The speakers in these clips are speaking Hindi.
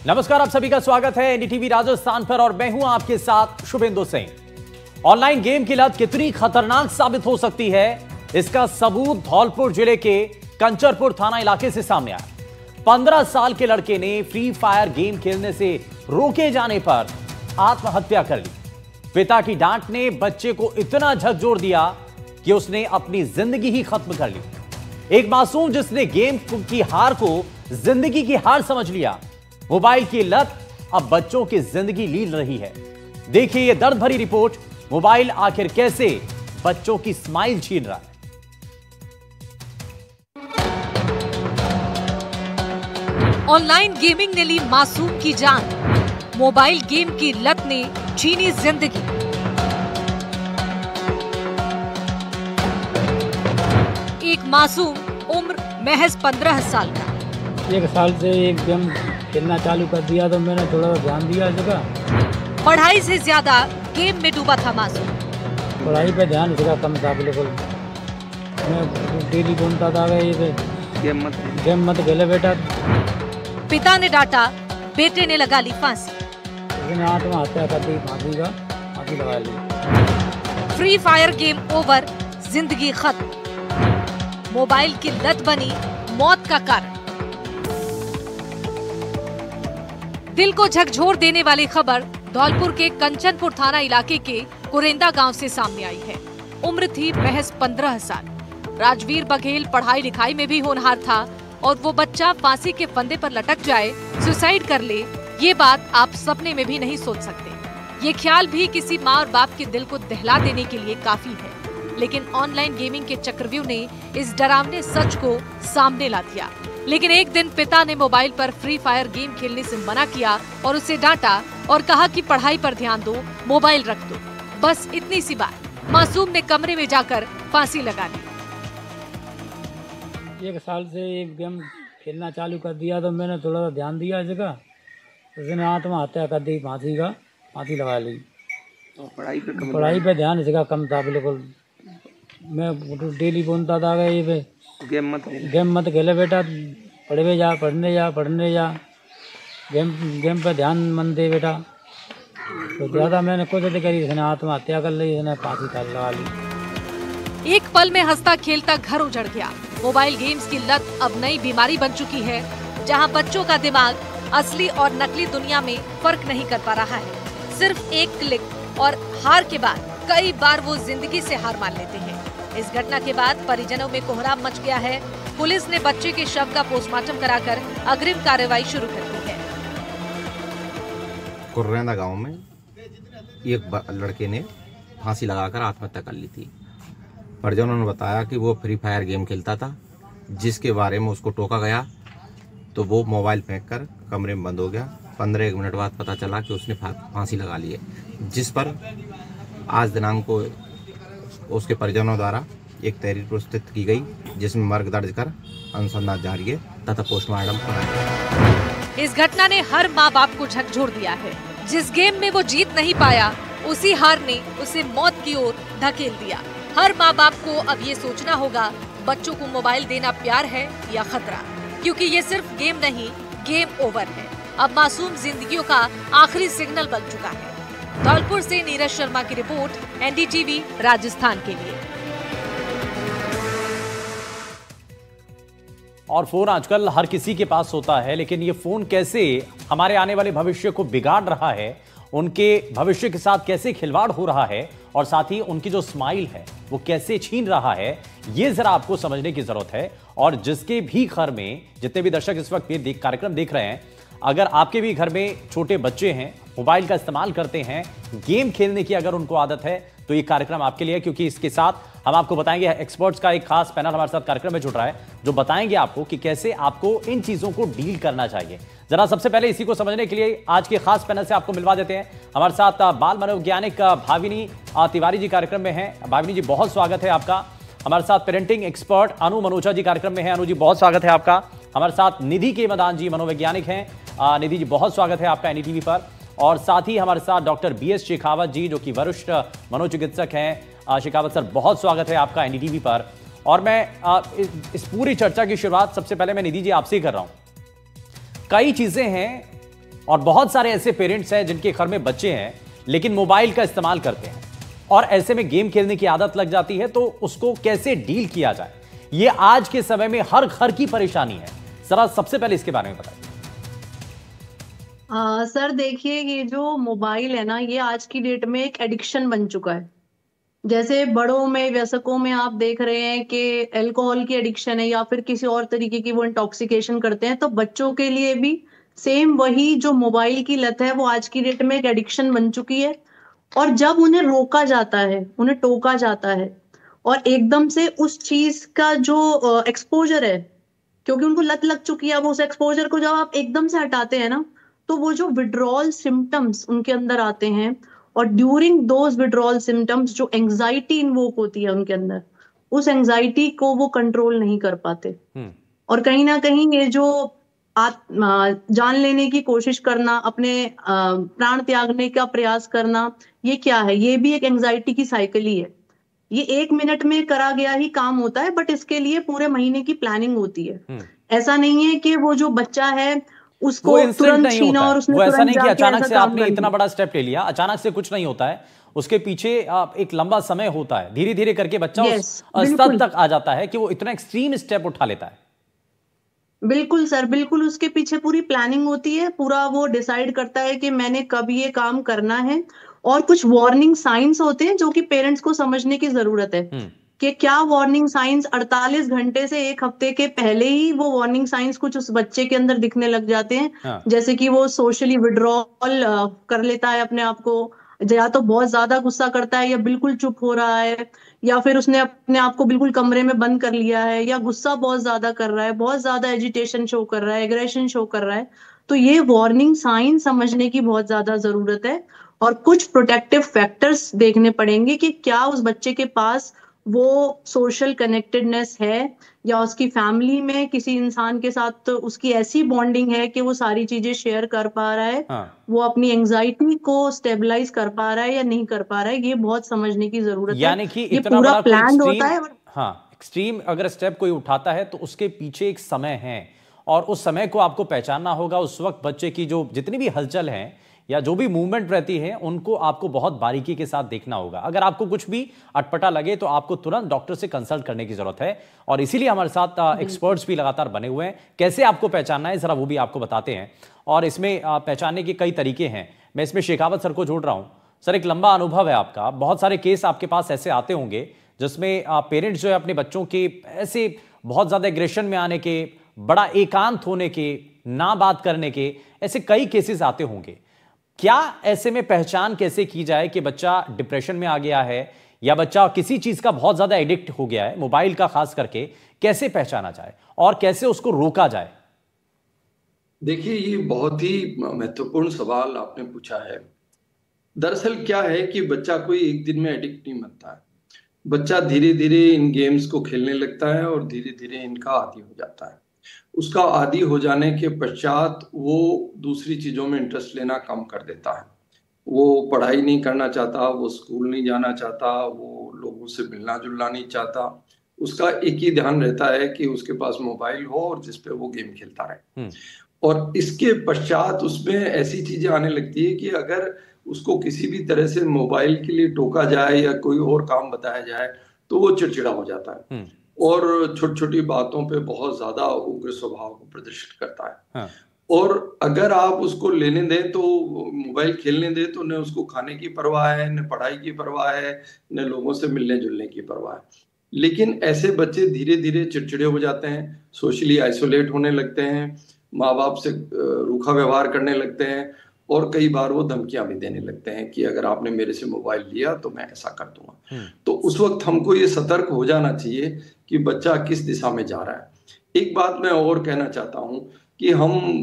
नमस्कार, आप सभी का स्वागत है एनडीटीवी राजस्थान पर और मैं हूं आपके साथ शुभेंदु सिंह। ऑनलाइन गेम की लत कितनी खतरनाक साबित हो सकती है, इसका सबूत धौलपुर जिले के कंचरपुर थाना इलाके से सामने आया। 15 साल के लड़के ने फ्री फायर गेम खेलने से रोके जाने पर आत्महत्या कर ली। पिता की डांट ने बच्चे को इतना झकझोर दिया कि उसने अपनी जिंदगी ही खत्म कर ली। एक मासूम जिसने गेम की हार को जिंदगी की हार समझ लिया। मोबाइल की लत अब बच्चों की जिंदगी लील रही है। देखिए यह दर्द भरी रिपोर्ट, मोबाइल आखिर कैसे बच्चों की स्माइल छीन रहा है। ऑनलाइन गेमिंग ने ली मासूम की जान, मोबाइल गेम की लत ने छीनी जिंदगी। एक मासूम उम्र महज 15 साल का। 1 साल से एक गेम खेलना चालू कर दिया तो मैंने थोड़ा ध्यान दिया इस जगह। पढ़ाई से ज्यादा गेम में डूबा था मासूम। पढ़ाई पे ध्यान इसका कम था बिल्कुल। मैं डेली बोलता था ये गेम मत खेले बेटा। पिता ने डांटा, बेटे ने लगा ली फांसी। उसने आत्महत्या कर दी, फांसी लगा ली। फ्री फायर गेम ओवर, जिंदगी खत्म। मोबाइल की लत बनी मौत का कारण। दिल को झकझोर देने वाली खबर धौलपुर के कंचनपुर थाना इलाके के कुरेंदा गांव से सामने आई है। उम्र थी महज 15 साल। राजवीर बघेल पढ़ाई लिखाई में भी होनहार था और वो बच्चा फांसी के फंदे पर लटक जाए, सुसाइड कर ले, ये बात आप सपने में भी नहीं सोच सकते। ये ख्याल भी किसी माँ और बाप के दिल को दहला देने के लिए काफी है। लेकिन ऑनलाइन गेमिंग के चक्रव्यूह ने इस डरावने सच को सामने ला दिया। लेकिन एक दिन पिता ने मोबाइल पर फ्री फायर गेम खेलने से मना किया और उसे डांटा और कहा कि पढ़ाई पर ध्यान दो, मोबाइल रख दो। बस इतनी सी बात। मासूम ने कमरे में जाकर फांसी लगा ली। 1 साल से एक गेम खेलना चालू कर दिया तो मैंने थोड़ा ध्यान दिया इस जगह। उसने आत्महत्या कर दी, फांसी लगा ली। पढ़ाई पे ध्यान इसका कम था बिल्कुल। मैं डेली बोलता था ये गेम मत खेले बेटा, पढ़ने जा, गेम पे ध्यान मन दे बेटा। तो ज़्यादा मैंने कोशिश करी, इसने आत्महत्या कर ली, इसने फांसी लगा ली। एक पल में हंसता खेलता घर उजड़ गया। मोबाइल गेम्स की लत अब नई बीमारी बन चुकी है, जहां बच्चों का दिमाग असली और नकली दुनिया में फर्क नहीं कर पा रहा है। सिर्फ एक क्लिक और हार के बाद कई बार वो जिंदगी से हार मान लेते हैं। इस घटना के बाद परिजनों में कोहराम मच गया है। पुलिस ने बच्चे के शव का पोस्टमार्टम कराकर अग्रिम कार्रवाई शुरू कर दी है। कुरेंदा गांव में एक लड़के ने फांसी लगाकर आत्महत्या कर ली थी। परिजनों ने बताया कि वो फ्री फायर गेम खेलता था, जिसके बारे में उसको टोका गया तो वो मोबाइल फेंक कर कमरे में बंद हो गया। 15 मिनट बाद पता चला कि उसने फांसी लगा ली है, जिस पर आज दिनांक को उसके परिजनों द्वारा एक तहरीर प्रस्तुत की गई, जिसमें मर्ग दर्ज कर अनुसंधान जारी है तथा पोस्टमार्टम कराया। इस घटना ने हर माँ बाप को झकझोर दिया है। जिस गेम में वो जीत नहीं पाया, उसी हार ने उसे मौत की ओर धकेल दिया। हर माँ बाप को अब ये सोचना होगा, बच्चों को मोबाइल देना प्यार है या खतरा, क्योंकि ये सिर्फ गेम नहीं, गेम ओवर है। अब मासूम जिंदगियों का आखिरी सिग्नल बन चुका है। धौलपुर से नीरज शर्मा की रिपोर्ट, एनडीटीवी राजस्थान के लिए। और फोन आजकल हर किसी के पास होता है, लेकिन ये फोन कैसे हमारे आने वाले भविष्य को बिगाड़ रहा है, उनके भविष्य के साथ कैसे खिलवाड़ हो रहा है और साथ ही उनकी जो स्माइल है वो कैसे छीन रहा है, ये जरा आपको समझने की जरूरत है। और जिसके भी घर में, जितने भी दर्शक इस वक्त ये कार्यक्रम देख रहे हैं, अगर आपके भी घर में छोटे बच्चे हैं, मोबाइल का इस्तेमाल करते हैं, गेम खेलने की अगर उनको आदत है, तो ये कार्यक्रम आपके लिए है। क्योंकि इसके साथ हम आपको बताएंगे, एक्सपर्ट्स का एक खास पैनल हमारे साथ कार्यक्रम में जुड़ रहा है, जो बताएंगे आपको कि कैसे आपको इन चीजों को डील करना चाहिए। जरा सबसे पहले इसी को समझने के लिए आज के खास पैनल से आपको मिलवा देते हैं। हमारे साथ बाल मनोवैज्ञानिक भाविनी तिवारी जी कार्यक्रम में हैं। भाविनी जी, बहुत स्वागत है आपका। हमारे साथ पेरेंटिंग एक्सपर्ट अनु मनोचा जी कार्यक्रम में हैं। अनु जी, बहुत स्वागत है आपका। हमारे साथ निधि के मदान जी मनोवैज्ञानिक हैं। निधि जी, बहुत स्वागत है आपका एनडीटीवी पर। और साथ ही हमारे साथ डॉक्टर बीएस शेखावत जी, जो कि वरिष्ठ मनोचिकित्सक हैं। शेखावत सर, बहुत स्वागत है आपका एनडीटीवी पर। और मैं इस पूरी चर्चा की शुरुआत सबसे पहले मैं निधि जी आपसे ही कर रहा हूं। कई चीजें हैं और बहुत सारे ऐसे पेरेंट्स हैं जिनके घर में बच्चे हैं लेकिन मोबाइल का इस्तेमाल करते हैं और ऐसे में गेम खेलने की आदत लग जाती है, तो उसको कैसे डील किया जाए, ये आज के समय में हर घर की परेशानी है। जरा सबसे पहले इसके बारे में बताइए। सर देखिए, ये जो मोबाइल है ना, ये आज की डेट में एक एडिक्शन बन चुका है। जैसे बड़ों में, वयस्कों में आप देख रहे हैं कि अल्कोहल की एडिक्शन है या फिर किसी और तरीके की वो इंटॉक्सिकेशन करते हैं, तो बच्चों के लिए भी सेम वही जो मोबाइल की लत है वो आज की डेट में एक एडिक्शन बन चुकी है। और जब उन्हें रोका जाता है, उन्हें टोका जाता है और एकदम से उस चीज का जो एक्सपोजर है, क्योंकि उनको लत लग चुकी है, अब उस एक्सपोजर को जब आप एकदम से हटाते हैं ना, तो वो जो विड्रॉल सिम्टम्स उनके अंदर आते हैं और ड्यूरिंग दोज विड्रॉल सिम्टम्स जो एंजाइटी इन्वोक होती है उनके अंदर, उस एंजाइटी को वो कंट्रोल नहीं कर पाते। और कहीं ना कहीं ये जो जान लेने की कोशिश करना, अपने प्राण त्यागने का प्रयास करना, ये क्या है? ये भी एक एंजाइटी की साइकिल ही है। ये 1 मिनट में करा गया ही काम होता है, बट इसके लिए पूरे महीने की प्लानिंग होती है। ऐसा नहीं है कि वो जो बच्चा है उसको तुरंत छीना और उसने वो ऐसा नहीं कि जाके अचानक ऐसा से काम आपने कर इतना लिया। बड़ा स्टेप ले लिया, अचानक से कुछ नहीं होता है। उसके पीछे एक लंबा समय होता है, धीरे धीरे करके बच्चा उस स्तर बिल्कुल। तक आ जाता है कि वो इतना एक्सट्रीम स्टेप उठा लेता है। बिल्कुल सर, बिल्कुल। उसके पीछे पूरी प्लानिंग होती है, पूरा वो डिसाइड करता है कि मैंने कब ये काम करना है। और कुछ वार्निंग साइंस होते हैं जो कि पेरेंट्स को समझने की जरूरत है कि क्या वार्निंग साइंस 48 घंटे से 1 हफ्ते के पहले ही वो वार्निंग साइंस कुछ उस बच्चे के अंदर दिखने लग जाते हैं। जैसे कि वो सोशली विड्रॉल कर लेता है अपने आप को, या तो बहुत ज्यादा गुस्सा करता है, या बिल्कुल चुप हो रहा है, या फिर उसने अपने आप को बिल्कुल कमरे में बंद कर लिया है, या गुस्सा बहुत ज्यादा कर रहा है, बहुत ज्यादा एजिटेशन शो कर रहा है, एग्रेशन शो कर रहा है। तो ये वार्निंग साइन समझने की बहुत ज्यादा जरूरत है और कुछ प्रोटेक्टिव फैक्टर्स देखने पड़ेंगे कि क्या उस बच्चे के पास वो सोशल कनेक्टेडनेस है, या उसकी फैमिली में किसी इंसान के साथ तो उसकी ऐसी बॉन्डिंग है कि वो सारी चीजें शेयर कर पा रहा है, वो अपनी एंजाइटी को स्टेबलाइज कर पा रहा है या नहीं कर पा रहा है। ये बहुत समझने की जरूरत है। यानी कि ये इतना पूरा बड़ा प्लान होता है। एक्सट्रीम अगर स्टेप कोई उठाता है तो उसके पीछे एक समय है और उस समय को आपको पहचानना होगा। उस वक्त बच्चे की जो जितनी भी हलचल है या जो भी मूवमेंट रहती है उनको आपको बहुत बारीकी के साथ देखना होगा। अगर आपको कुछ भी अटपटा लगे तो आपको तुरंत डॉक्टर से कंसल्ट करने की जरूरत है और इसीलिए हमारे साथ एक्सपर्ट्स भी लगातार बने हुए हैं। कैसे आपको पहचानना है जरा वो भी आपको बताते हैं और इसमें पहचानने के कई तरीके हैं। मैं इसमें शेखावत सर को जोड़ रहा हूं। सर, एक लंबा अनुभव है आपका, बहुत सारे केस आपके पास ऐसे आते होंगे जिसमें पेरेंट्स जो है अपने बच्चों के ऐसे बहुत ज्यादा एग्रेशन में आने के, बड़ा एकांत होने के, ना बात करने के, ऐसे कई केसेस आते होंगे। क्या ऐसे में पहचान कैसे की जाए कि बच्चा डिप्रेशन में आ गया है या बच्चा किसी चीज का बहुत ज्यादा एडिक्ट हो गया है, मोबाइल का खास करके, कैसे पहचाना जाए और कैसे उसको रोका जाए? देखिए, ये बहुत ही महत्वपूर्ण सवाल आपने पूछा है। दरअसल क्या है कि बच्चा कोई एक दिन में एडिक्ट नहीं बनता है। बच्चा धीरे धीरे इन गेम्स को खेलने लगता है और धीरे धीरे इनका आदी हो जाता है। उसका आदी हो जाने के पश्चात वो दूसरी चीजों में इंटरेस्ट लेना कम कर देता है। वो पढ़ाई नहीं करना चाहता, वो स्कूल नहीं जाना चाहता, वो लोगों से मिलना जुलना नहीं चाहता। उसका एक ही ध्यान रहता है कि उसके पास मोबाइल हो और जिसपे वो गेम खेलता रहे। और इसके पश्चात उसमें ऐसी चीजें आने लगती है कि अगर उसको किसी भी तरह से मोबाइल के लिए टोका जाए या कोई और काम बताया जाए तो वो चिड़चिड़ा हो जाता है और छोटी छोटी बातों पे बहुत ज्यादा उग्र स्वभाव को प्रदर्शित करता है। और अगर आप उसको लेने दें तो मोबाइल खेलने दें तो न उसको खाने की परवाह है, न पढ़ाई की परवाह है, न लोगों से मिलने जुलने की परवाह है। लेकिन ऐसे बच्चे धीरे धीरे चिड़चिड़े हो जाते हैं, सोशली आइसोलेट होने लगते हैं, माँ बाप से रूखा व्यवहार करने लगते हैं और कई बार वो धमकियां भी देने लगते हैं कि अगर आपने मेरे से मोबाइल लिया तो मैं ऐसा कर दूंगा। तो उस वक्त हमको ये सतर्क हो जाना चाहिए कि बच्चा किस दिशा में जा रहा है। एक बात मैं और कहना चाहता हूँ कि हम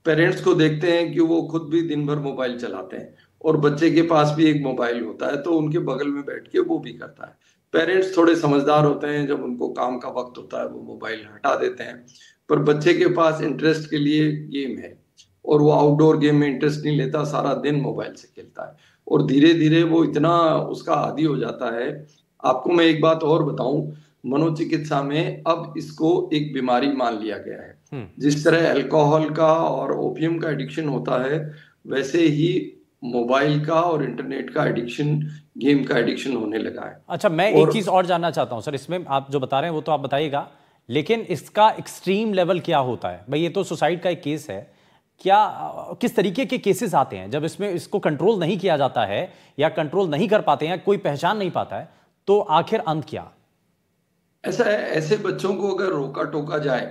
पेरेंट्स को देखते हैं कि वो खुद भी दिन भर मोबाइल चलाते हैं और बच्चे के पास भी एक मोबाइल होता है तो उनके बगल में बैठ के वो भी करता है। पेरेंट्स थोड़े समझदार होते हैं, जब उनको काम का वक्त होता है वो मोबाइल हटा देते हैं, पर बच्चे के पास इंटरेस्ट के लिए गेम है और वो आउटडोर गेम में इंटरेस्ट नहीं लेता, सारा दिन मोबाइल से खेलता है और धीरे धीरे वो इतना उसका आदी हो जाता है। आपको मैं एक बात और बताऊं, मनोचिकित्सा में अब इसको एक बीमारी मान लिया गया है। जिस तरह अल्कोहल का और ओपियम का एडिक्शन होता है, वैसे ही मोबाइल का और इंटरनेट का एडिक्शन, गेम का एडिक्शन होने लगा है। अच्छा, मैं एक चीज और जानना चाहता हूं सर, इसमें आप जो बता रहे हैं वो तो आप बताइएगा, लेकिन इसका एक्सट्रीम लेवल क्या होता है? भाई ये तो सुसाइड का एक केस है, क्या किस तरीके के केसेस आते हैं जब इसमें इसको कंट्रोल नहीं किया जाता है या कंट्रोल नहीं कर पाते हैं, कोई पहचान नहीं पाता है, तो आखिर अंत क्या? ऐसा है, ऐसे बच्चों को अगर रोका टोका जाए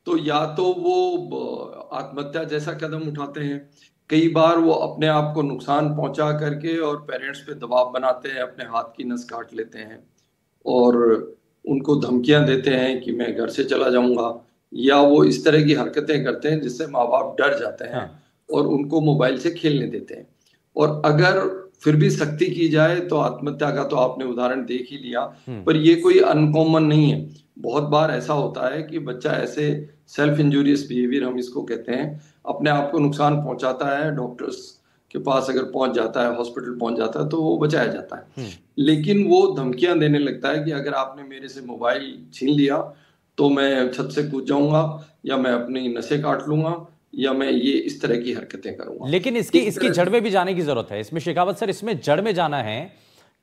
तो या तो वो आत्महत्या जैसा कदम उठाते हैं, कई बार वो अपने आप को नुकसान पहुंचा करके और पेरेंट्स पे दबाव बनाते हैं, अपने हाथ की नस काट लेते हैं और उनको धमकियां देते हैं कि मैं घर से चला जाऊंगा, या वो इस तरह की हरकतें करते हैं जिससे माँ बाप डर जाते हैं और उनको मोबाइल से खेलने देते हैं। और अगर फिर भी सख्ती की जाए तो आत्महत्या का तो आपने उदाहरण देख ही लिया, पर ये कोई अनकॉमन नहीं है। बहुत बार ऐसा होता है कि बच्चा ऐसे सेल्फ इंजूरियस बिहेवियर हम इसको कहते हैं, अपने आप को नुकसान पहुंचाता है, डॉक्टर्स के पास अगर पहुंच जाता है, हॉस्पिटल पहुंच जाता है तो वो बचाया जाता है। लेकिन वो धमकियां देने लगता है कि अगर आपने मेरे से मोबाइल छीन लिया तो मैं छत से कूद जाऊंगा, या मैं अपनी नसें काट लूंगा, या मैं ये इस तरह की हरकतें करूंगा। लेकिन इसकी जड़ में भी जाने की जरूरत है। इसमें शेखावत सर, इसमें जड़ में जाना है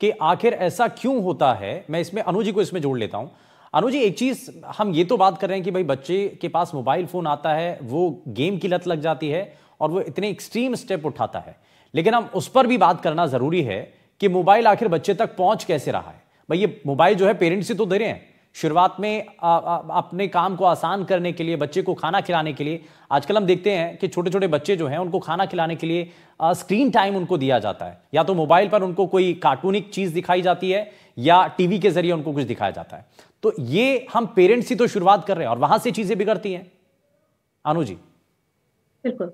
कि आखिर ऐसा क्यों होता है। मैं इसमें अनु जी को इसमें जोड़ लेता हूं। अनु जी, एक चीज हम ये तो बात कर रहे हैं कि भाई बच्चे के पास मोबाइल फोन आता है, वो गेम की लत लग जाती है और वो इतने एक्सट्रीम स्टेप उठाता है, लेकिन हम उस पर भी बात करना जरूरी है कि मोबाइल आखिर बच्चे तक पहुंच कैसे रहा है। भाई ये मोबाइल जो है पेरेंट्स ही तो दे रहे हैं शुरुआत में अपने काम को आसान करने के लिए, बच्चे को खाना खिलाने के लिए। आजकल हम देखते हैं कि छोटे छोटे बच्चे जो हैं उनको खाना खिलाने के लिए स्क्रीन टाइम उनको दिया जाता है, या तो मोबाइल पर उनको कोई कार्टूनिक चीज दिखाई जाती है या टीवी के जरिए उनको कुछ दिखाया जाता है। तो ये हम पेरेंट्स ही तो शुरुआत कर रहे हैं और वहां से चीजें बिगड़ती हैं। अनु जी। बिल्कुल।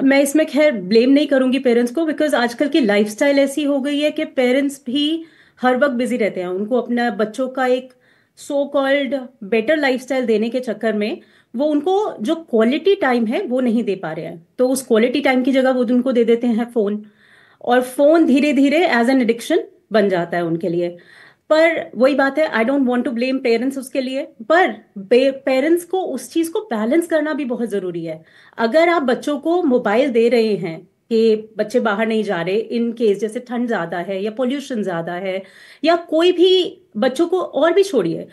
मैं इसमें खैर ब्लेम नहीं करूंगी पेरेंट्स को, बिकॉज आजकल की लाइफस्टाइल ऐसी हो गई है कि पेरेंट्स भी हर वक्त बिजी रहते हैं। उनको अपना बच्चों का एक सो कॉल्ड बेटर लाइफस्टाइल देने के चक्कर में वो उनको जो क्वालिटी टाइम है वो नहीं दे पा रहे हैं। तो उस क्वालिटी टाइम की जगह वो उनको दे देते हैं फोन, और फोन धीरे धीरे एज एन एडिक्शन बन जाता है उनके लिए। पर वही बात है, I don't want to blame parents उसके लिए, पर पेरेंट्स को उस चीज को बैलेंस करना भी बहुत जरूरी है। अगर आप बच्चों को मोबाइल दे रहे हैं कि बच्चे बाहर नहीं जा रहे, इन केस जैसे ठंड ज्यादा है या पोल्यूशन ज्यादा है या कोई भी, बच्चों को और भी छोड़िए,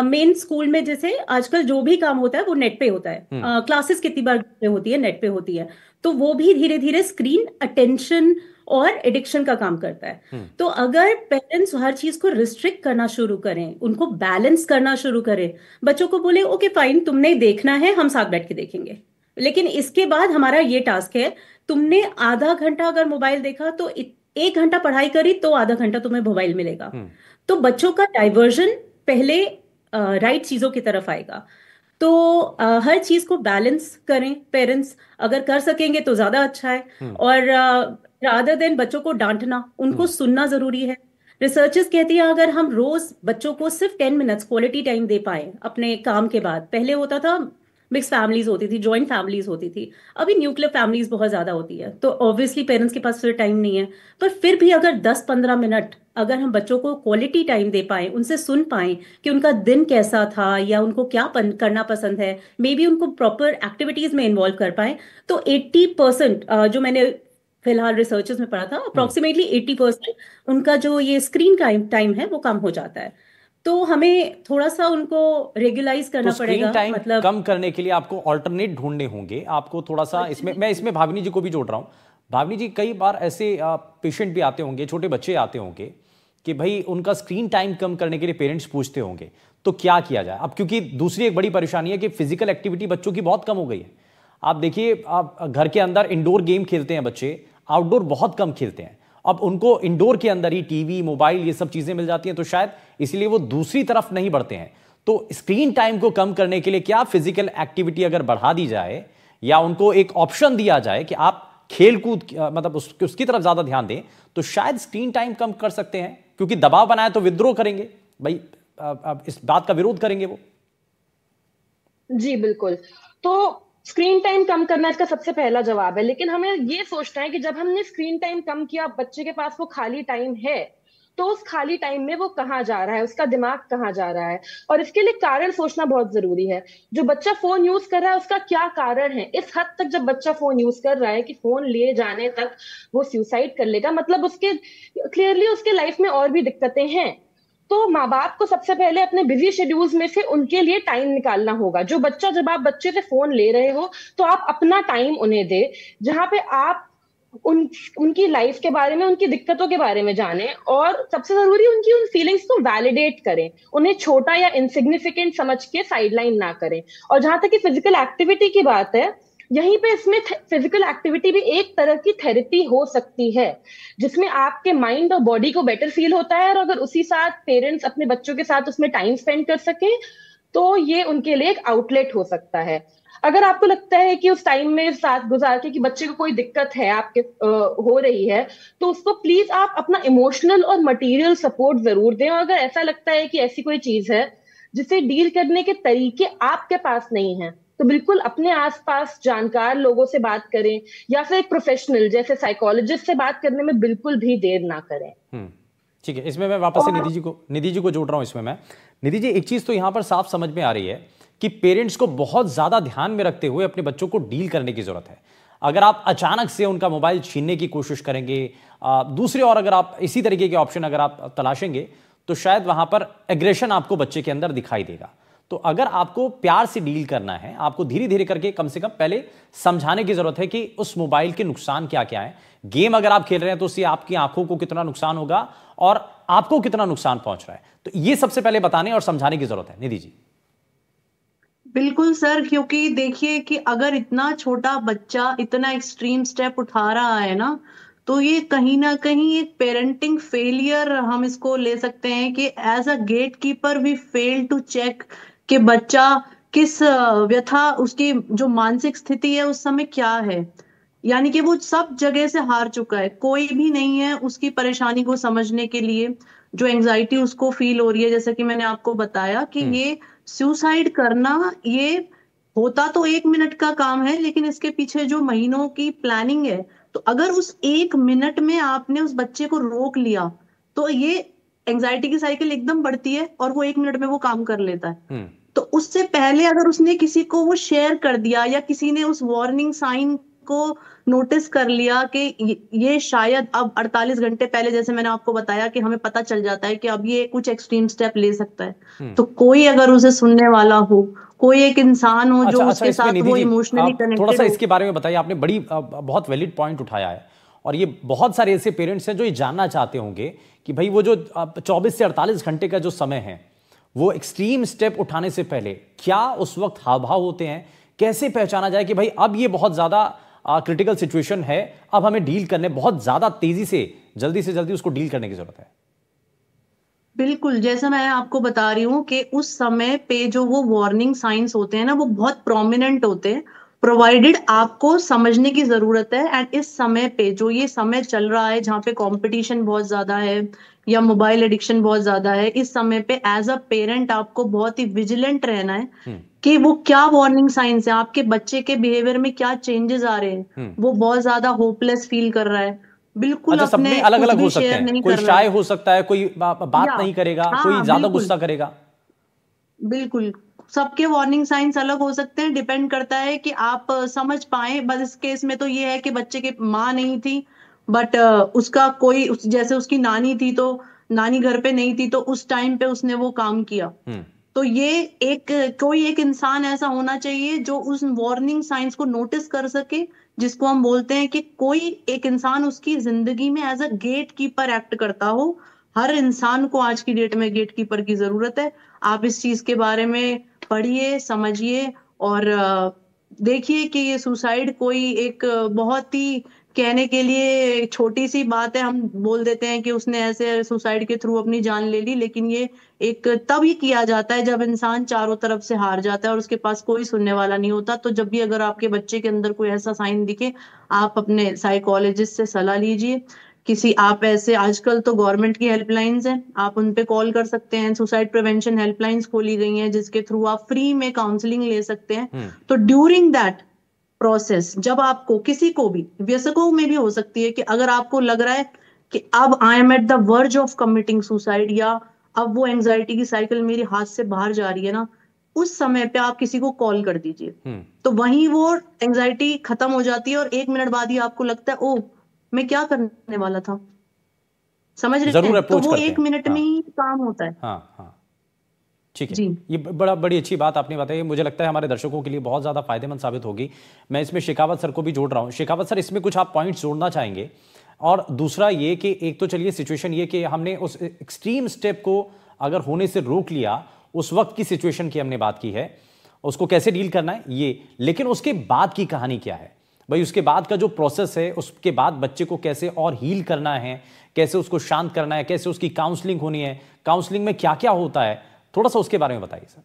मेन स्कूल में जैसे आजकल जो भी काम होता है वो नेट पे होता है, क्लासेस कितनी बार होती है, नेट पे होती है, तो वो भी धीरे धीरे स्क्रीन अटेंशन और एडिक्शन का काम करता है। तो अगर पेरेंट्स हर चीज को रिस्ट्रिक्ट करना शुरू करें, उनको बैलेंस करना शुरू करें, बच्चों को बोले ओके फाइन तुमने देखना है, हम साथ बैठ के देखेंगे, लेकिन इसके बाद हमारा ये टास्क है, तुमने आधा घंटा अगर मोबाइल देखा तो 1 घंटा पढ़ाई करी तो आधा घंटा तुम्हें मोबाइल मिलेगा। तो बच्चों का डाइवर्जन पहले राइट चीजों की तरफ आएगा। तो हर चीज को बैलेंस करें पेरेंट्स, अगर कर सकेंगे तो ज्यादा अच्छा है। और रादर देन बच्चों को डांटना, उनको सुनना जरूरी है। रिसर्चर्स कहती हैं अगर हम रोज बच्चों को सिर्फ 10 मिनट्स क्वालिटी टाइम दे पाए अपने काम के बाद, पहले होता था मिक्स फैमिलीज होती थी, जॉइंट फैमिलीज होती थी, अभी न्यूक्लियर फैमिलीज बहुत ज्यादा होती है, तो ऑब्वियसली पेरेंट्स के पास फिर टाइम नहीं है। पर फिर भी अगर 10-15 मिनट अगर हम बच्चों को क्वालिटी टाइम दे पाए, उनसे सुन पाए कि उनका दिन कैसा था या उनको क्या करना पसंद है, मे बी उनको प्रॉपर एक्टिविटीज में इन्वॉल्व कर पाए, तो 80% जो मैंने फिलहाल रिसर्चेस में पढ़ा था, अप्रोक्सीमेटली 80% उनका जो ये स्क्रीन टाइम है वो कम हो जाता है। तो हमें थोड़ा सा उनको रेगुलाइज करना पड़ेगा। टाइम मतलब कम करने के लिए आपको ऑल्टरनेट ढूंढने होंगे, आपको थोड़ा सा इसमें, मैं इसमें भाविनी जी को भी जोड़ रहा हूं। भाविनी जी, कई बार ऐसे पेशेंट भी आते होंगे, छोटे बच्चे आते होंगे कि भाई उनका स्क्रीन टाइम कम करने के लिए पेरेंट्स पूछते होंगे तो क्या किया जाए। अब क्योंकि दूसरी एक बड़ी परेशानी है कि फिजिकल एक्टिविटी बच्चों की बहुत कम हो गई है। आप देखिए, आप घर के अंदर इंडोर गेम खेलते हैं बच्चे, आउटडोर बहुत कम खेलते हैं। अब उनको इंडोर के अंदर ही टीवी, मोबाइल, ये सब चीजें मिल जाती हैं, तो शायद इसलिए वो दूसरी तरफ नहीं बढ़ते हैं। तो स्क्रीन टाइम को कम करने के लिए क्या फिजिकल एक्टिविटी अगर बढ़ा दी जाए या उनको एक ऑप्शन दिया जाए कि आप खेल कूद, मतलब उसकी तरफ ज्यादा ध्यान दें, तो शायद स्क्रीन टाइम कम कर सकते हैं। क्योंकि दबाव बनाए तो विद्रोह करेंगे भाई, इस बात का विरोध करेंगे वो। जी बिल्कुल। तो स्क्रीन टाइम कम करना इसका सबसे पहला जवाब है, लेकिन हमें ये सोचना है कि जब हमने स्क्रीन टाइम कम किया, बच्चे के पास वो खाली टाइम है, तो उस खाली टाइम में वो कहाँ जा रहा है, उसका दिमाग कहाँ जा रहा है। और इसके लिए कारण सोचना बहुत जरूरी है। जो बच्चा फोन यूज कर रहा है उसका क्या कारण है। इस हद तक जब बच्चा फोन यूज कर रहा है कि फोन लिए जाने तक वो सुसाइड कर लेगा, मतलब उसके क्लियरली उसके लाइफ में और भी दिक्कतें हैं। तो माँ बाप को सबसे पहले अपने बिजी शेड्यूल्स में से उनके लिए टाइम निकालना होगा। जो बच्चा, जब आप बच्चे से फोन ले रहे हो तो आप अपना टाइम उन्हें दे, जहां पे आप उनकी लाइफ के बारे में, उनकी दिक्कतों के बारे में जाने, और सबसे जरूरी उनकी उन फीलिंग्स को वैलिडेट करें। उन्हें छोटा या इनसिग्निफिकेंट समझ के साइडलाइन ना करें। और जहां तक कि फिजिकल एक्टिविटी की बात है, यहीं पे इसमें फिजिकल एक्टिविटी भी एक तरह की थेरेपी हो सकती है, जिसमें आपके माइंड और बॉडी को बेटर फील होता है। और अगर उसी साथ पेरेंट्स अपने बच्चों के साथ उसमें टाइम स्पेंड कर सके तो ये उनके लिए एक आउटलेट हो सकता है। अगर आपको लगता है कि उस टाइम में साथ गुजार के कि बच्चे को कोई दिक्कत है आपके हो रही है, तो उसको प्लीज आप अपना इमोशनल और मटेरियल सपोर्ट जरूर दें। और अगर ऐसा लगता है कि ऐसी कोई चीज है जिसे डील करने के तरीके आपके पास नहीं है, तो बिल्कुल अपने आसपास जानकार लोगों से बात करें, या फिर एक प्रोफेशनल जैसे साइकोलॉजिस्ट से बात करने में बिल्कुल भी देर ना करें। ठीक है, इसमें मैं वापस से निधि जी को जोड़ रहा हूं। इसमें मैं निधि जी, एक चीज तो यहां पर साफ समझ में आ रही है कि पेरेंट्स को बहुत ज्यादा ध्यान में रखते हुए अपने बच्चों को डील करने की जरूरत है। अगर आप अचानक से उनका मोबाइल छीनने की कोशिश करेंगे, दूसरी ओर अगर आप इसी तरीके के ऑप्शन अगर आप तलाशेंगे, तो शायद वहां पर एग्रेशन आपको बच्चे के अंदर दिखाई देगा। तो अगर आपको प्यार से डील करना है, आपको धीरे धीरे करके कम से कम पहले समझाने की जरूरत है कि उस मोबाइल के नुकसान क्या क्या है। गेम अगर आप खेल रहे हैं तो उससे आपकी आंखों को कितना नुकसान होगा और आपको कितना नुकसान पहुंच रहा है, तो ये सबसे पहले बताने और समझाने की जरूरत है। निधि जी। बिल्कुल सर, क्योंकि देखिए कि अगर इतना छोटा बच्चा इतना एक्सट्रीम स्टेप उठा रहा है ना, तो ये कहीं ना कहीं एक पेरेंटिंग फेलियर हम इसको ले सकते हैं कि as a gatekeeper we fail to check कि बच्चा किस व्यथा, उसकी जो मानसिक स्थिति है उस समय क्या है। यानी कि वो सब जगह से हार चुका है, कोई भी नहीं है उसकी परेशानी को समझने के लिए। जो एंजाइटी उसको फील हो रही है, जैसे कि मैंने आपको बताया कि ये सुसाइड करना, ये होता तो 1 मिनट का काम है, लेकिन इसके पीछे जो महीनों की प्लानिंग है, तो अगर उस 1 मिनट में आपने उस बच्चे को रोक लिया तो ये एंजाइटी की साइकिल एकदम बढ़ती है और वो 1 मिनट में वो काम कर लेता है। तो उससे पहले अगर उसने किसी को वो शेयर कर दिया, या किसी ने उस वार्निंग साइन को नोटिस कर लिया कि ये शायद अब 48 घंटे पहले, जैसे मैंने आपको बताया कि हमें पता चल जाता है कि अब ये कुछ एक्सट्रीम स्टेप ले सकता है, तो कोई अगर उसे सुनने वाला हो, कोई एक इंसान हो जो उसके साथ वो इमोशनली कनेक्टेड थोड़ा सा इसके बारे में बताइए। आपने बहुत वैलिड पॉइंट उठाया है, और ये बहुत सारे ऐसे पेरेंट्स हैं जो ये जानना चाहते होंगे कि भाई वो जो 24 से 48 घंटे का जो समय है, वो एक्सट्रीम स्टेप उठाने से पहले क्या उस वक्त हाव भाव होते हैं, कैसे पहचाना जाए कि भाई अब ये बहुत ज्यादा क्रिटिकल सिचुएशन है, अब हमें डील करने, बहुत ज्यादा तेजी से जल्दी उसको डील करने की जरूरत है। बिल्कुल, जैसा मैं आपको बता रही हूँ कि उस समय पे जो वो वार्निंग साइंस होते हैं ना, वो बहुत प्रोमिनेंट होते हैं, प्रोवाइडेड आपको समझने की जरूरत है। एंड इस समय पे जो ये समय चल रहा है जहाँ पे कंपटीशन बहुत ज्यादा है या मोबाइल एडिक्शन बहुत ज्यादा है, इस समय पे एज अ पेरेंट आपको बहुत ही विजिलेंट रहना है कि वो क्या वार्निंग साइंस है, आपके बच्चे के बिहेवियर में क्या चेंजेस आ रहे हैं। वो बहुत ज्यादा होपलेस फील कर रहा है, बिल्कुल अच्छा, अपने अलग अलग हो सकते शेयर हैं, नहीं कोई कर रहा शाय है, हो सकता है, कोई बात नहीं करेगा, कोई ज्यादा गुस्सा करेगा। बिल्कुल, सबके वार्निंग साइंस अलग हो सकते हैं, डिपेंड करता है कि आप समझ पाए। बस इस केस में तो ये है कि बच्चे की माँ नहीं थी, बट उसका कोई जैसे उसकी नानी थी, तो नानी घर पे नहीं थी, तो उस टाइम पे उसने वो काम किया। तो ये कोई एक इंसान ऐसा होना चाहिए जो उस वार्निंग साइंस को नोटिस कर सके, जिसको हम बोलते हैं कि कोई एक इंसान उसकी जिंदगी में as a gatekeeper act करता हो। हर इंसान को आज की डेट में गेट कीपर की जरूरत है। आप इस चीज के बारे में पढ़िए, समझिए और देखिए कि ये सुसाइड कोई एक बहुत ही कहने के लिए छोटी सी बात है, हम बोल देते हैं कि उसने ऐसे सुसाइड के थ्रू अपनी जान ले ली, लेकिन ये एक तब ही किया जाता है जब इंसान चारों तरफ से हार जाता है और उसके पास कोई सुनने वाला नहीं होता। तो जब भी अगर आपके बच्चे के अंदर कोई ऐसा साइन दिखे, आप अपने साइकोलॉजिस्ट से सलाह लीजिए। आप ऐसे, आजकल तो गवर्नमेंट की हेल्पलाइंस हैं, आप उन पे कॉल कर सकते हैं। सुसाइड प्रिवेंशन हेल्पलाइंस खोली गई हैं जिसके थ्रू आप फ्री में काउंसलिंग ले सकते हैं। तो ड्यूरिंग दैट प्रोसेस, जब आपको किसी को भी, व्यसकों में भी हो सकती है कि अगर आपको लग रहा है कि अब I am at the verge of committing suicide, या अब वो एंजाइटी की साइकिल मेरे हाथ से बाहर जा रही है ना, उस समय पे आप किसी को कॉल कर दीजिए, तो वहीं वो एंजाइटी खत्म हो जाती है और 1 मिनट बाद ही आपको लगता है ओ मैं क्या करने वाला था। समझ रहे हैं? तो वो 1 मिनट में ही काम होता है। हाँ, ठीक है। ये बड़ी अच्छी बात आपने बताई, मुझे लगता है हमारे दर्शकों के लिए बहुत ज्यादा फायदेमंद साबित होगी। मैं इसमें शेखावत सर को भी जोड़ रहा हूं। शेखावत सर, इसमें कुछ आप पॉइंट्स जोड़ना चाहेंगे? और दूसरा ये कि एक तो चलिए सिचुएशन ये कि हमने उस एक्सट्रीम स्टेप को अगर होने से रोक लिया, उस वक्त की सिचुएशन की हमने बात की है, उसको कैसे डील करना है ये, लेकिन उसके बाद की कहानी क्या है भाई? उसके बाद का जो प्रोसेस है, उसके बाद बच्चे को कैसे और हील करना है, कैसे उसको शांत करना है, कैसे उसकी काउंसलिंग होनी है, काउंसलिंग में क्या क्या होता है, थोड़ा सा उसके बारे में बताइए सर।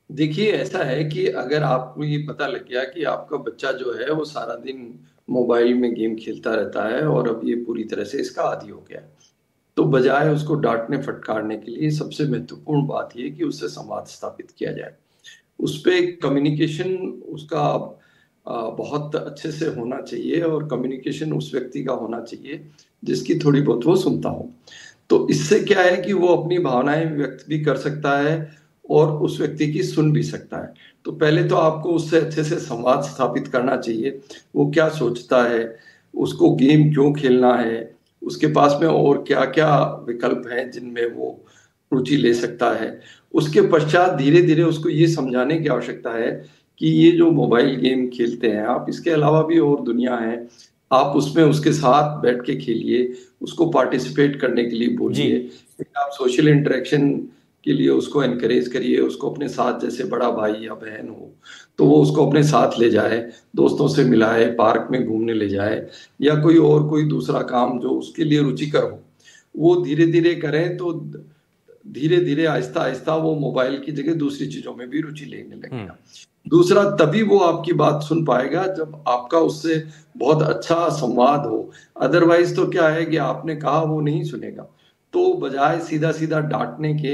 देखिए, ऐसा है कि अगर आपको ये पता लग गया कि आपका बच्चा जो है वो सारा दिन मोबाइल में गेम खेलता रहता है और अब ये पूरी तरह से इसका आदी हो गया है, तो बजाय उसको डांटने फटकारने के लिए सबसे महत्वपूर्ण बात ये कि उससे संवाद स्थापित किया जाए। उस पे कम्युनिकेशन उसका बहुत अच्छे से होना चाहिए और कम्युनिकेशन उस व्यक्ति का होना चाहिए जिसकी थोड़ी बहुत वो सुनता हो। तो इससे क्या है कि वो अपनी भावनाएं व्यक्त भी कर सकता है और उस व्यक्ति की सुन भी सकता है। तो पहले तो आपको उससे अच्छे से संवाद स्थापित करना चाहिए, वो क्या सोचता है, उसको गेम क्यों खेलना है, उसके पास में और क्या क्या विकल्प हैं जिनमें वो रुचि ले सकता है। उसके पश्चात धीरे धीरे उसको ये समझाने की आवश्यकता है कि ये जो मोबाइल गेम खेलते हैं आप, इसके अलावा भी और दुनिया है, आप उसमें उसके साथ बैठ के खेलिए, उसको पार्टिसिपेट करने के लिए बोलिए, आप सोशल इंटरेक्शन के लिए उसको एनकरेज करिए, उसको अपने साथ जैसे बड़ा भाई या बहन हो तो वो उसको अपने साथ ले जाए, दोस्तों से मिलाए, पार्क में घूमने ले जाए या कोई दूसरा काम जो उसके लिए रुचिकर हो वो धीरे धीरे करें। तो धीरे धीरे आहिस्ता आहिस्ता वो मोबाइल की जगह दूसरी चीजों में भी रुचि लेने लगेगा। दूसरा, तभी वो आपकी बात सुन पाएगा जब आपका उससे बहुत अच्छा संवाद हो। अदरवाइज तो क्या है कि आपने कहा वो नहीं सुनेगा। तो बजाय सीधा सीधा डांटने के,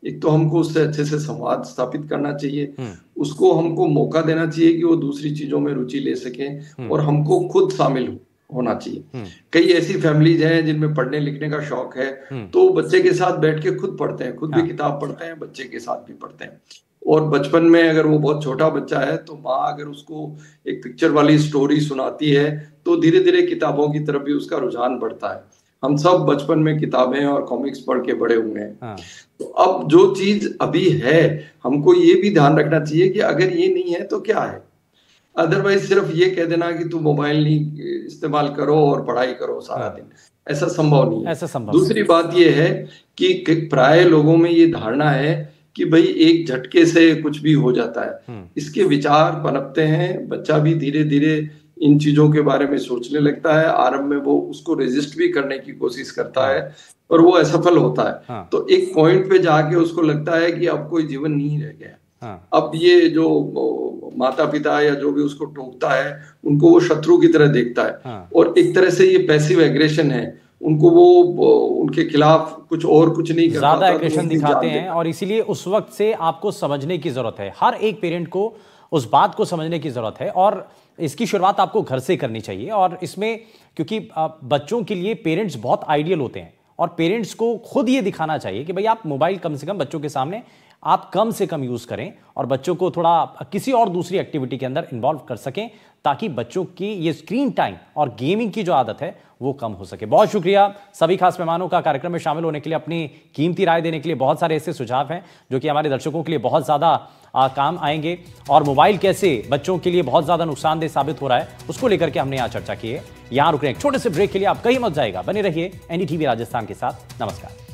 एक तो हमको उससे अच्छे से संवाद स्थापित करना चाहिए, उसको हमको मौका देना चाहिए कि वो दूसरी चीजों में रुचि ले सके और हमको खुद शामिल होना चाहिए। कई ऐसी फैमिलीज हैं जिनमें पढ़ने लिखने का शौक है, तो बच्चे के साथ बैठ के खुद पढ़ते हैं, खुद भी किताब पढ़ते हैं, बच्चे के साथ भी पढ़ते हैं। और बचपन में अगर वो बहुत छोटा बच्चा है तो माँ अगर उसको एक पिक्चर वाली स्टोरी सुनाती है तो धीरे धीरे किताबों की तरफ भी उसका रुझान बढ़ता है। हम सब बचपन में किताबें और कॉमिक्स पढ़ के बड़े हुए हैं। तो अब जो चीज अभी है हमको ये भी ध्यान रखना चाहिए कि अगर ये नहीं है तो क्या है। अदरवाइज सिर्फ ये कह देना कि तू मोबाइल नहीं इस्तेमाल करो और पढ़ाई करो सारा दिन, ऐसा संभव नहीं है। दूसरी बात ये है कि प्राय लोगों में ये धारणा है कि भाई एक झटके से कुछ भी हो जाता है। इसके विचार पनपते हैं, बच्चा भी धीरे धीरे इन चीजों के बारे में सोचने लगता है। आरंभ में वो उसको रेजिस्ट भी करने की कोशिश करता है और वो असफल होता है। तो एक पॉइंट पे जाके उसको लगता है कि अब कोई जीवन नहीं रह गया। अब ये जो माता पिता या जो भी उसको टोकता है उनको वो शत्रु की तरह देखता है और एक तरह से ये पैसिव एग्रेशन है। उनको वो उनके खिलाफ कुछ नहीं करता, ज्यादा एग्रेशन दिखाते हैं और इसीलिए उस वक्त से आपको समझने की जरूरत है। हर एक पेरेंट को उस बात को समझने की जरूरत है और इसकी शुरुआत आपको घर से करनी चाहिए। और इसमें क्योंकि बच्चों के लिए पेरेंट्स बहुत आइडियल होते हैं और पेरेंट्स को खुद ये दिखाना चाहिए कि भाई आप मोबाइल कम से कम बच्चों के सामने आप कम से कम यूज करें और बच्चों को थोड़ा किसी और दूसरी एक्टिविटी के अंदर इन्वॉल्व कर सकें ताकि बच्चों की ये स्क्रीन टाइम और गेमिंग की जो आदत है वो कम हो सके। बहुत शुक्रिया सभी खास मेहमानों का कार्यक्रम में शामिल होने के लिए, अपनी कीमती राय देने के लिए। बहुत सारे ऐसे सुझाव हैं जो कि हमारे दर्शकों के लिए बहुत ज़्यादा काम आएंगे और मोबाइल कैसे बच्चों के लिए बहुत ज़्यादा नुकसानदेह साबित हो रहा है उसको लेकर के हमने यहाँ चर्चा की है। यहाँ रुक रहे हैं एक छोटे से ब्रेक के लिए, आप कहीं मत जाएगा, बने रहिए एनडीटीवी राजस्थान के साथ। नमस्कार।